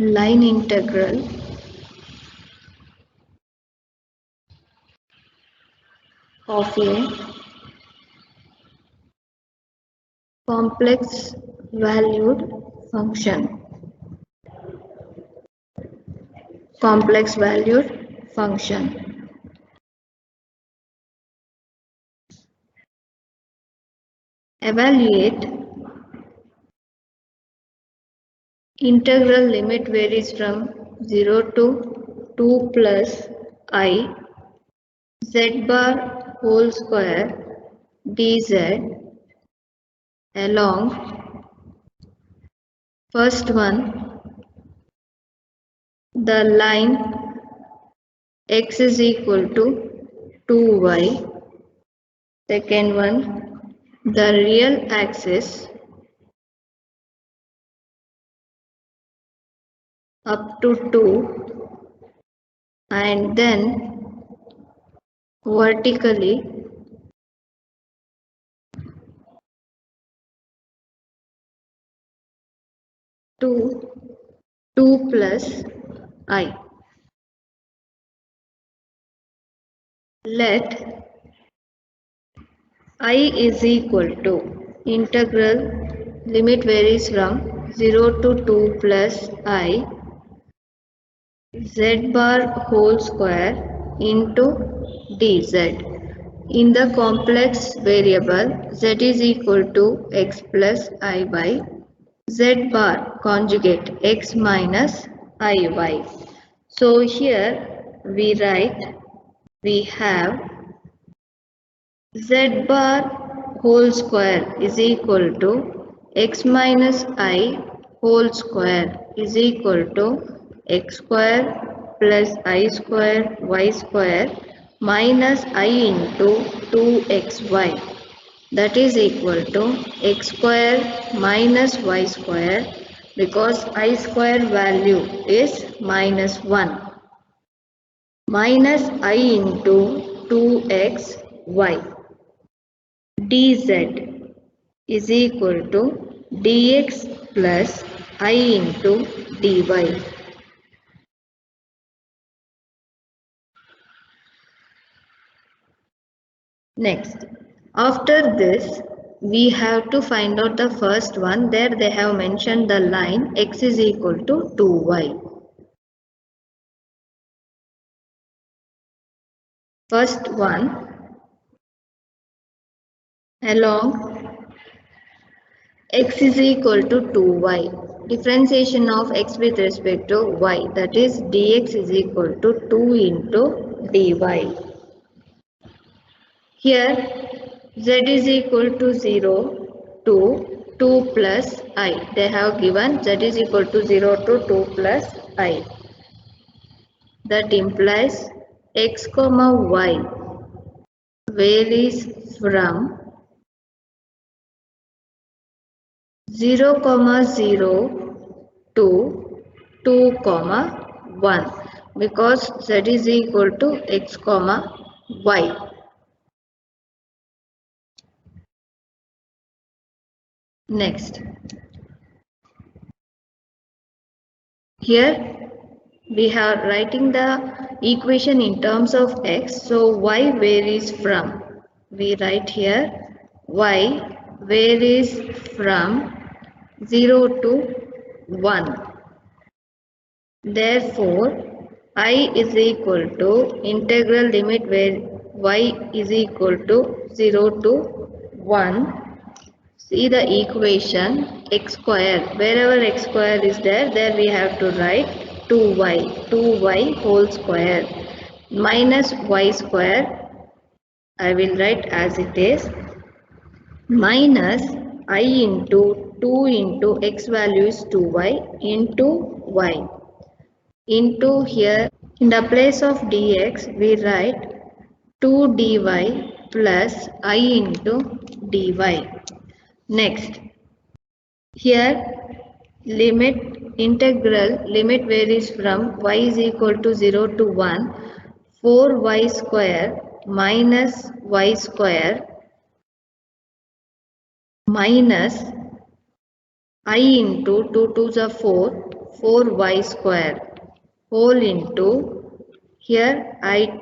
line integral of a complex valued function. Complex valued function. Evaluate integral limit varies from 0 to 2 plus I z bar whole square dz along first one the line x is equal to 2y, second one the real axis up to 2 and then vertically to 2 plus I. Let I is equal to integral limit varies from 0 to 2 plus I z bar whole square into dz. In the complex variable z is equal to x plus I by z bar conjugate x minus iy. So here we have z bar whole square is equal to x minus I whole square is equal to x square plus I square y square minus I into 2xy, that is equal to x square minus y square because I square value is minus 1 minus I into 2xy dz is equal to dx plus I into dy. Next, after this we have to find out the first one. There they have mentioned the line x is equal to 2y. First one along x is equal to 2y. Differentiation of x with respect to y, that is dx is equal to 2 into dy. Here z is equal to 0 to 2 plus I. They have given z is equal to 0 to 2 plus I. That implies x comma y varies from 0 comma 0 to 2 comma 1 because z is equal to x comma y. Next, here we are writing the equation in terms of x, so y varies from, we write here y varies from 0 to 1. Therefore, I is equal to integral limit where y is equal to 0 to 1. See the equation x square, wherever x square is there, there we have to write 2y whole square minus y square, I will write as it is, minus I into 2 into x value is 2y into y into here in the place of dx we write 2 dy plus I into dy. Next, here integral limit varies from y is equal to 0 to 1, 4y square minus y square minus I into 2 2s are 4, 4y square whole into, here I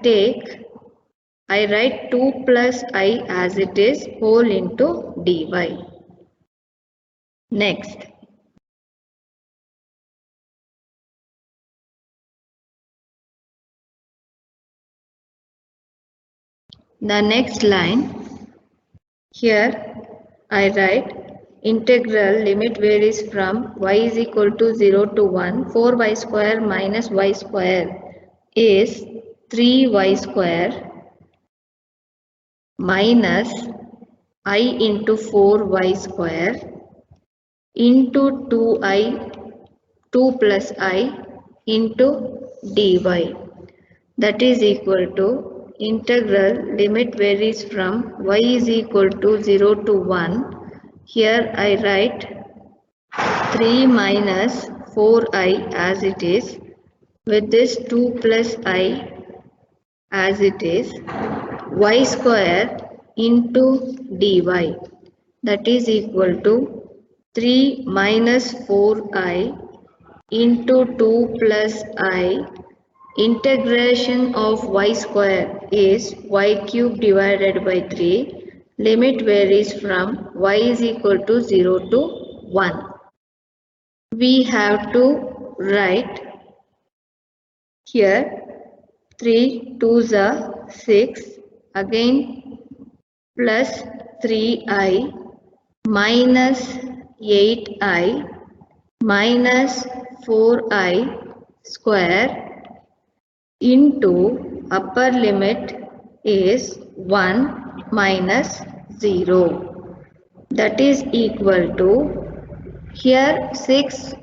write 2 plus I as it is whole into dy. Next, the next line, here I write integral limit varies from y is equal to 0 to 1, 4y square minus y square is 3y square minus I into 4y square into 2i 2 plus I into dy, that is equal to integral limit varies from y is equal to 0 to 1. Here I write 3 minus 4i as it is, with this 2 plus I as it is, y square into dy, that is equal to 3 minus 4i into 2 plus I. Integration of y square is y cube divided by 3. Limit varies from y is equal to 0 to 1. We have to write here 3 2s are 6, again plus 3i minus 8i minus 4i square into upper limit is 1 minus 0, that is equal to, here 6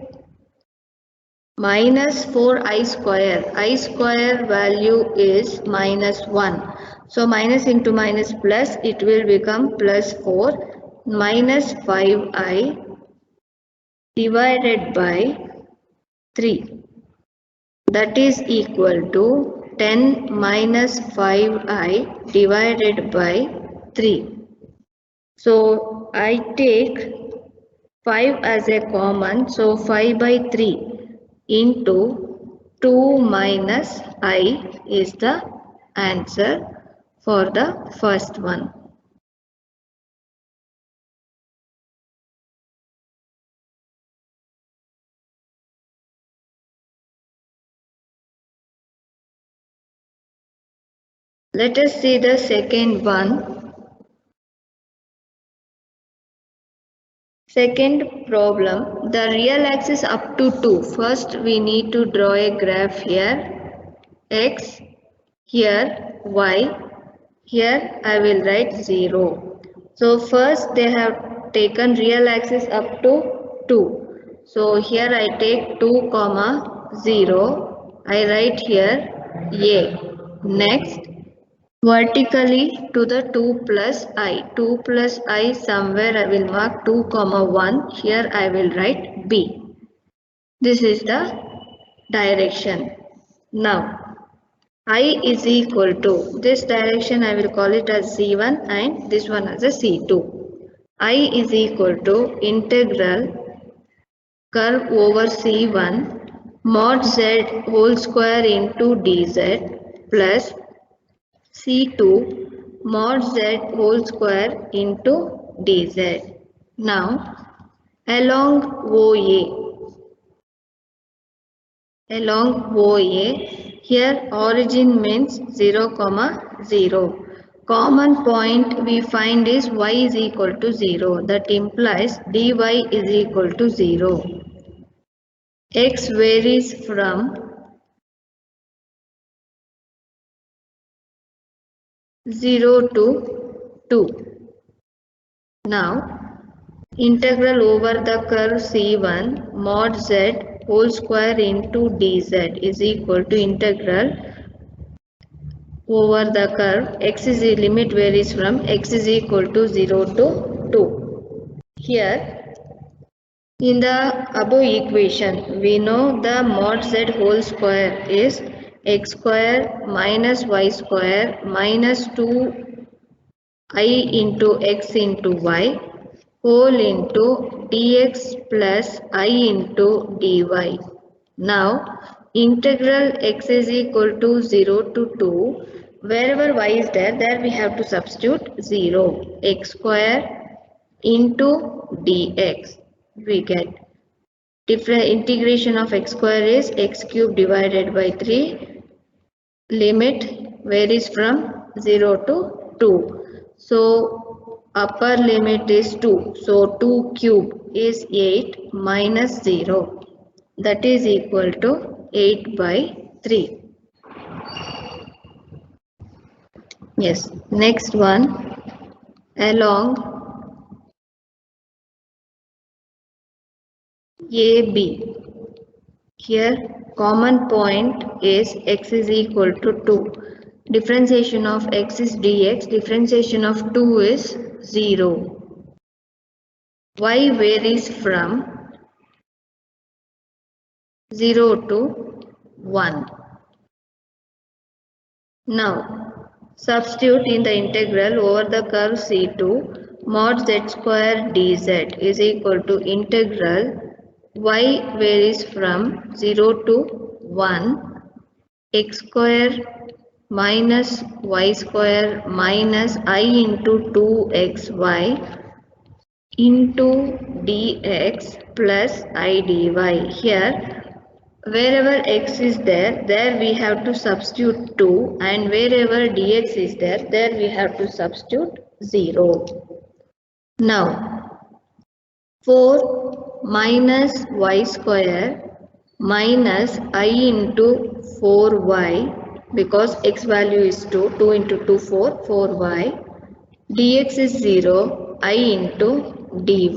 minus 4i square value is minus 1, so minus into minus plus, it will become plus 4 minus 5i divided by 3, that is equal to 10 minus 5i divided by 3. So I take 5 as a common, so 5 by 3 into 2 minus I is the answer for the first one. Let us see the second one. Second problem, the real axis up to 2. First we need to draw a graph here, x, here y, here I will write 0. So first they have taken real axis up to 2. So here I take 2 comma 0, I write here a. Next, vertically to the 2 plus I. 2 plus I, somewhere I will mark 2 comma 1. Here I will write B. This is the direction. Now I is equal to, this direction I will call it as C1 and this one as a C2. I is equal to integral curve over C1 mod z whole square into dz plus C2 mod z whole square into dz. Now along OA, here origin means 0 comma 0. Common point we find is y is equal to 0, that implies dy is equal to 0. X varies from 0 to 2. Now integral over the curve C1 mod z whole square into dz is equal to integral over the curve x is the limit varies from x is equal to 0 to 2. Here in the above equation we know the mod z whole square is x square minus y square minus 2i into x into y whole into dx plus I into dy. Now, integral x is equal to 0 to 2. Wherever y is there, there we have to substitute 0. X square into dx. We get different integration of x square is x cube divided by 3. Limit varies from 0 to 2. So, upper limit is 2. So, 2 cube is 8 minus 0. That is equal to 8 by 3. Yes, next one, along AB. Here common point is x is equal to 2. Differentiation of x is dx, differentiation of 2 is 0. Y varies from 0 to 1. Now, substitute in the integral over the curve C2 mod z square dz is equal to integral y varies from 0 to 1 x square minus y square minus I into 2xy into dx plus I dy. Here wherever x is there, there we have to substitute 2, and wherever dx is there, there we have to substitute 0. Now, 4 minus y square minus I into 4y, because x value is 2, 2 into 2, 4, 4y, dx is 0, I into dy.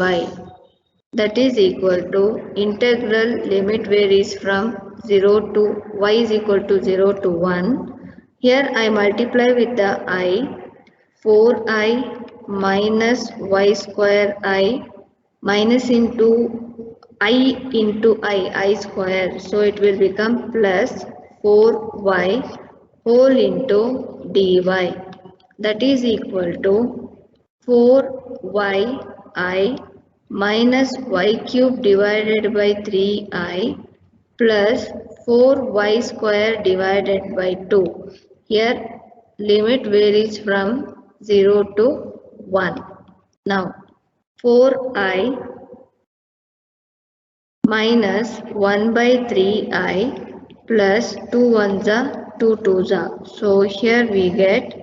That is equal to integral limit varies from 0 to y is equal to 0 to 1. Here I multiply with the I, 4i minus y square I minus into I square. So it will become plus 4y whole into dy. That is equal to 4yi minus y cube divided by 3i plus 4y square divided by 2. Here limit varies from 0 to 1. Now 4i minus 1 by 3i plus 2 ones are 2 twos are. So here we get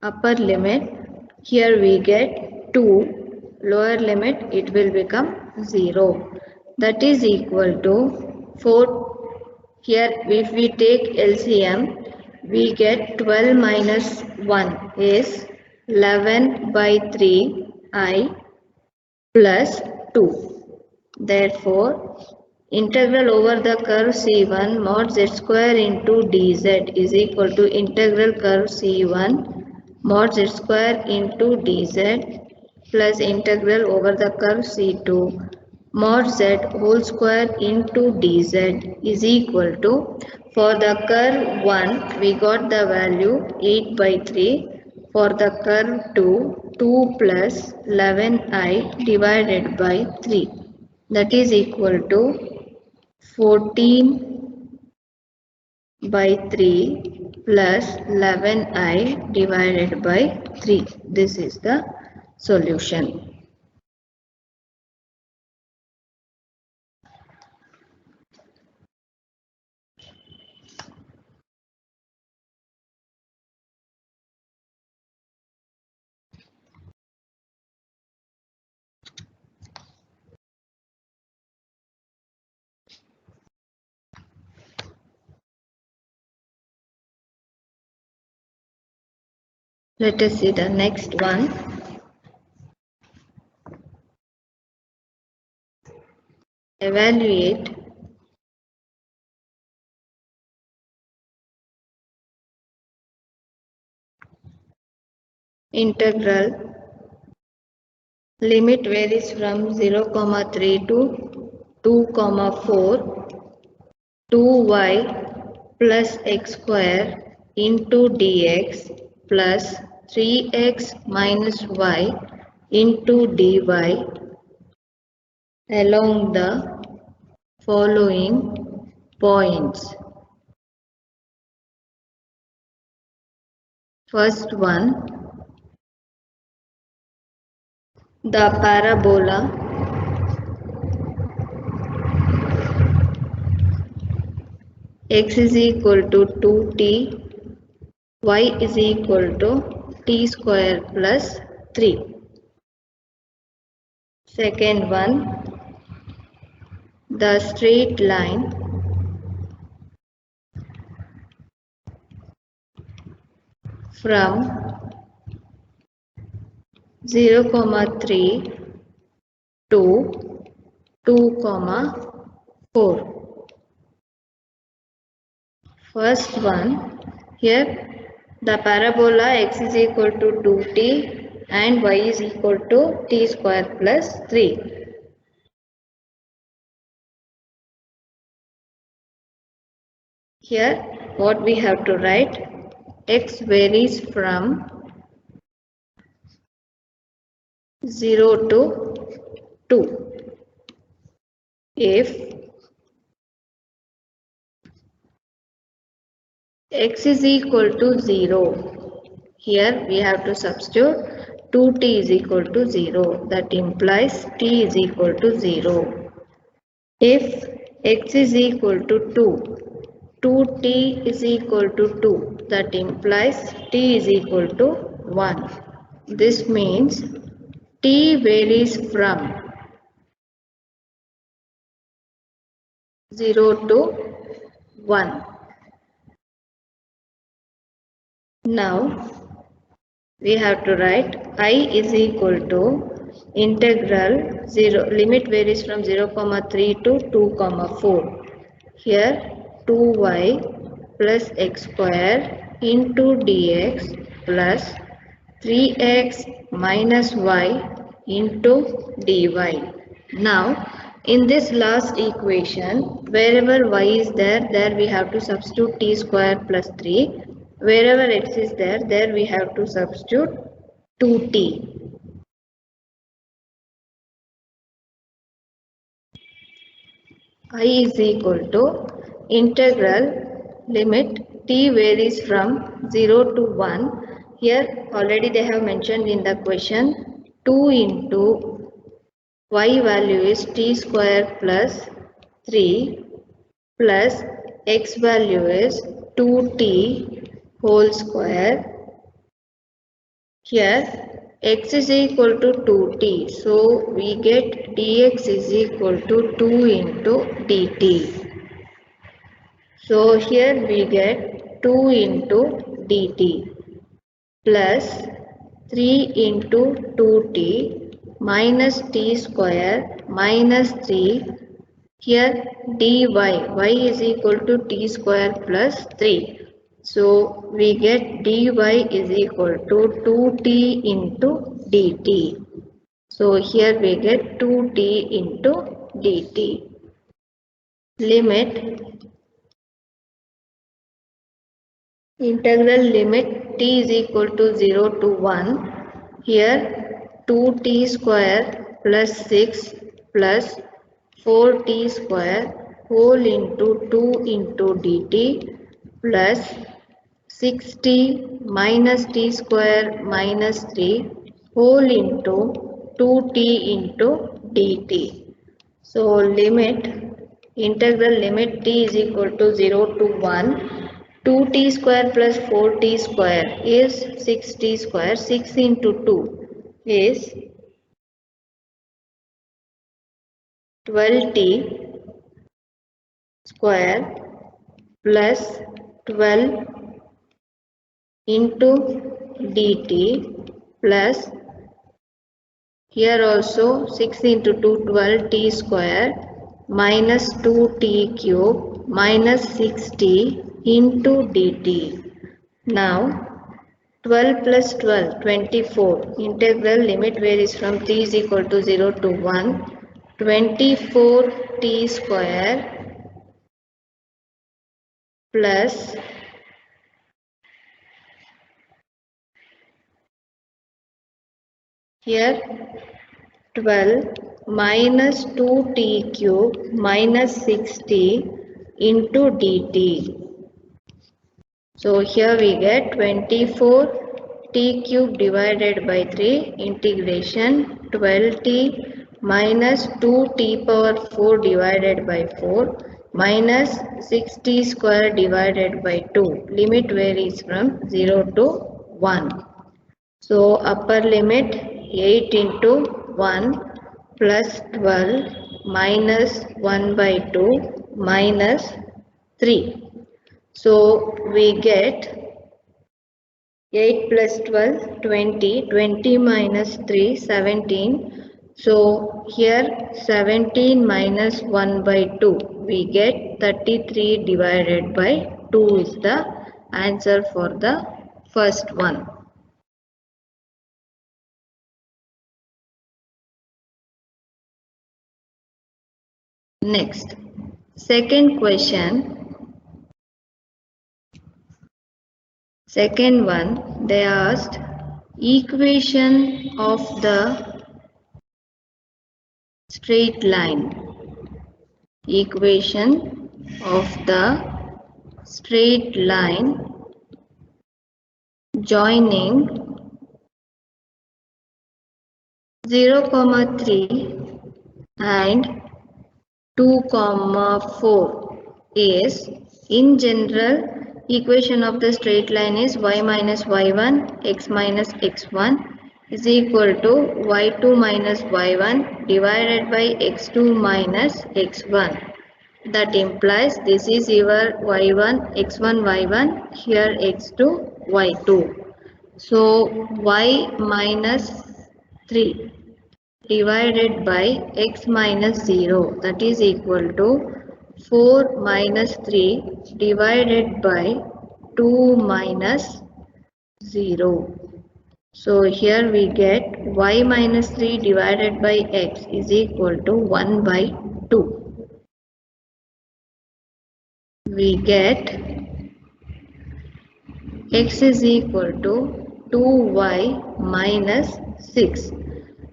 upper limit, here we get 2, lower limit it will become 0. That is equal to 4. Here if we take LCM, we get 12 minus 1 is 11 by 3i plus 2. Therefore, integral over the curve C1 mod z square into dz is equal to integral curve C1 mod z square into dz plus integral over the curve C2 mod z whole square into dz is equal to, for the curve 1 we got the value 8 by 3, for the curve 2 2 plus 11i divided by 3, that is equal to 14 by 3 plus 11i divided by 3. This is the solution. Let us see the next one. Evaluate integral limit varies from 0, 3 to 2, 4 2y plus x square into dx plus 3x minus y into dy along the following points. First one, the parabola x is equal to 2t, y is equal to t square plus 3. Second one, the straight line from 0,3 to 2,4. First one, here the parabola x is equal to 2t and y is equal to t square plus 3. Here what we have to write, x varies from 0 to 2. If x is equal to 0, here we have to substitute 2t is equal to 0. That implies t is equal to 0. If x is equal to 2, 2t is equal to 2. That implies t is equal to 1. This means t varies from 0 to 1. Now we have to write I is equal to integral 0 limit varies from 0,3 to 2,4. Here 2y plus x square into dx plus 3x minus y into dy. Now in this last equation, wherever y is there, there we have to substitute t square plus 3. Wherever x is there, there we have to substitute 2t. I is equal to integral limit t varies from 0 to 1. Here already they have mentioned in the question 2 into y value is t square plus 3 plus x value is 2t whole square. Here x is equal to 2t, so we get dx is equal to 2 into dt. So here we get 2 into dt plus 3 into 2t minus t square minus 3. Here dy, y is equal to t square plus 3. So we get dy is equal to 2t into dt. So here we get 2t into dt. Limit, integral limit t is equal to 0 to 1. Here 2t square plus 6 plus 4t square whole into 2 into dt plus 6t minus t square minus 3 whole into 2t into dt. So limit, integral limit t is equal to 0 to 1. 2t square plus 4t square is 6t square. 6 into 2 is 12t square plus 12 into dt plus here also 6 into 2 12 t square minus 2t cube minus 6t into dt. Now 12 plus 12 24. Integral limit varies from t is equal to 0 to 1. 24t square plus here 12 minus 2t cube minus 6t into dt. So here we get 24t cube divided by 3 integration 12t minus 2t power 4 divided by 4 minus 6t square divided by 2. Limit varies from 0 to 1. So upper limit 8 into 1 plus 12 minus 1 by 2 minus 3. So we get 8 plus 12 20, 20 minus 3 17. So here 17 minus 1 by 2 we get 33 divided by 2 is the answer for the first one. Next, second question. Second one, they asked equation of the straight line. Equation of the straight line joining 0, 3 and 2, 4 is, in general, equation of the straight line is y minus y1 x minus x1 is equal to y2 minus y1 divided by x2 minus x1. That implies this is your y1 x1 y1, here x2 y2. So y minus 3 divided by x minus 0, that is equal to 4 minus 3 divided by 2 minus 0. So here we get y minus 3 divided by x is equal to 1 by 2. We get x is equal to 2y minus 6.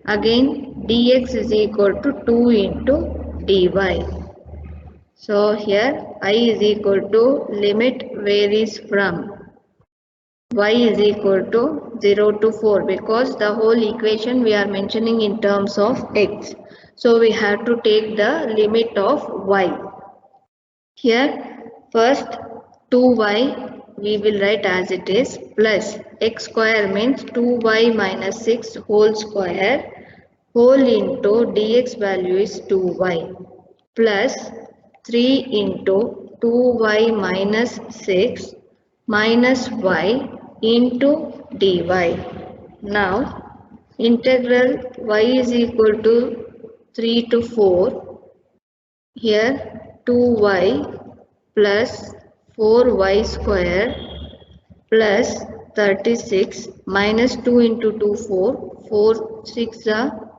Again dx is equal to 2 into dy. So here I is equal to limit varies from y is equal to 0 to 4 because the whole equation we are mentioning in terms of x. So we have to take the limit of y. Here first 2y we will write as it is plus x square means 2y minus 6 whole square whole into dx value is 2y plus 3 into 2y minus 6 minus y into dy. Now integral y is equal to 3 to 4. Here 2y plus 4y square plus 36 minus 2 into 2 4. 4 6 are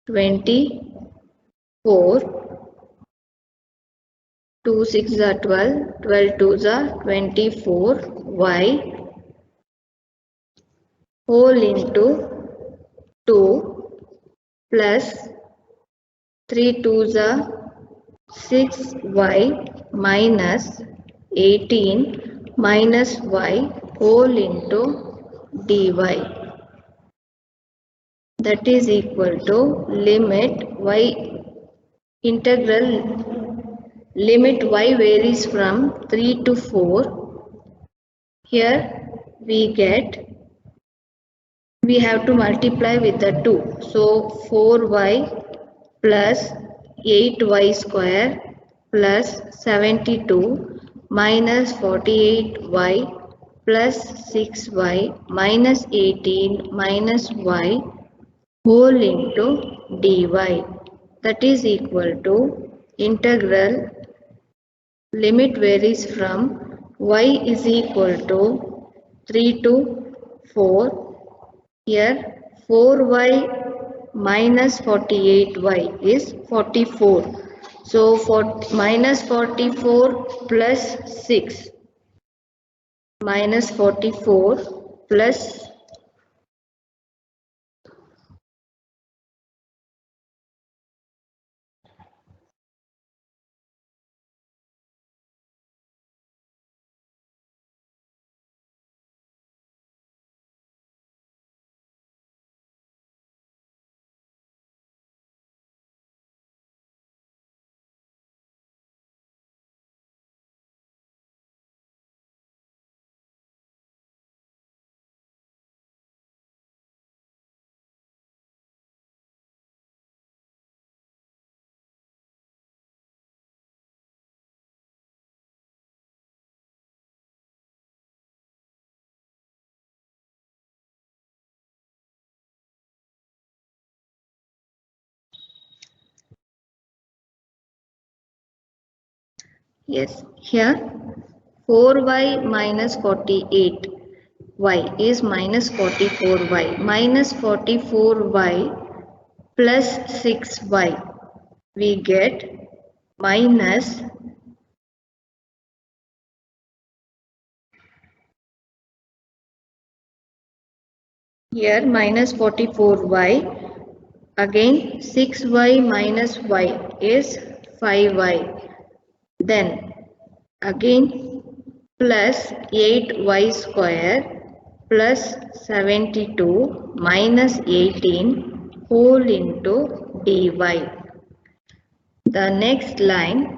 24. 2 6 are 12. 12 2s are 24. Y whole into 2 plus 3 2s are 6y minus 18 minus y whole into dy. That is equal to limit y integral limit y varies from 3 to 4. Here we have to multiply with the 2. So 4y plus 8y square plus 72 minus 48y plus 6y minus 18 minus y whole into dy. That is equal to integral limit varies from y is equal to 3 to 4. Here 4y minus 48y is 44. So minus 44 plus 6 minus 44 plus Yes, here 4y minus 48. Y is minus 44y. Minus 44y plus 6y. We get minus here minus 44y. Again 6y minus y is 5y. Then again plus 8y square plus 72 minus 18 whole into dy. The next line,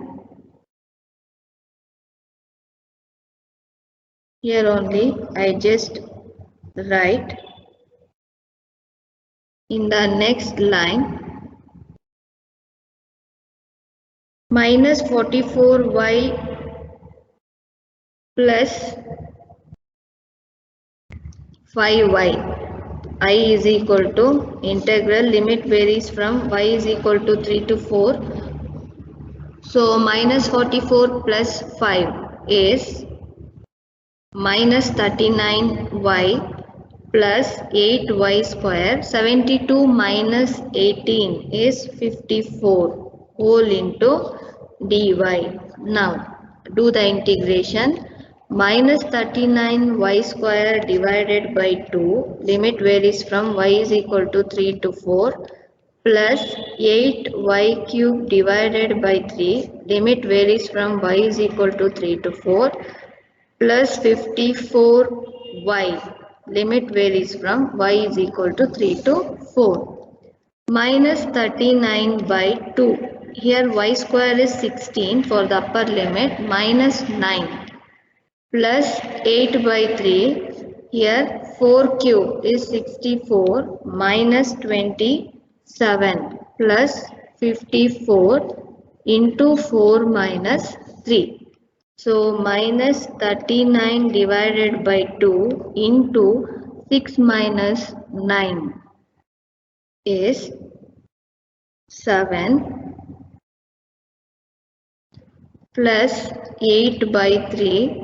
here only I just write in the next line minus 44y plus 5y. I is equal to integral limit varies from y is equal to 3 to 4. So minus 44 plus 5 is minus 39y plus 8y square. 72 minus 18 is 54 whole into dy. Now do the integration. Minus 39y square divided by 2, limit varies from y is equal to 3 to 4, plus 8y cube divided by 3, limit varies from y is equal to 3 to 4, plus 54y, limit varies from y is equal to 3 to 4. Minus 39 by 2. Here y square is 16 for the upper limit, minus 9 plus 8 by 3. Here 4 cube is 64 minus 27 plus 54 into 4 minus 3. So minus 39 divided by 2 into 6 minus 9 is 7 plus 8 by 3.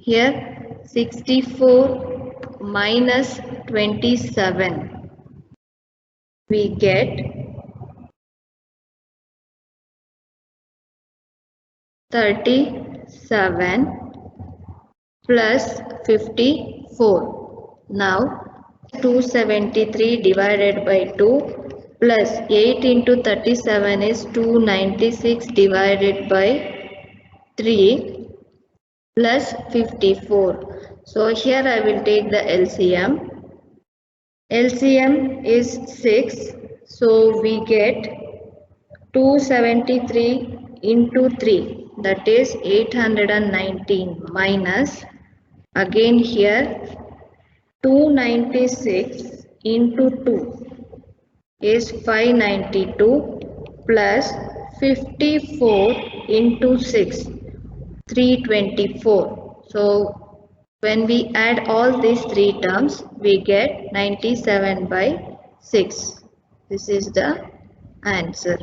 Here 64 minus 27. We get 37 plus 54. Now 273 divided by 2 plus 8 into 37 is 296 divided by 3 plus 54. So here I will take the LCM. LCM is 6. So we get 273 into 3, that is 819, minus again here 296 into 2 is 592 plus 54 into 6, 324. So when we add all these three terms, we get 97 by 6. This is the answer.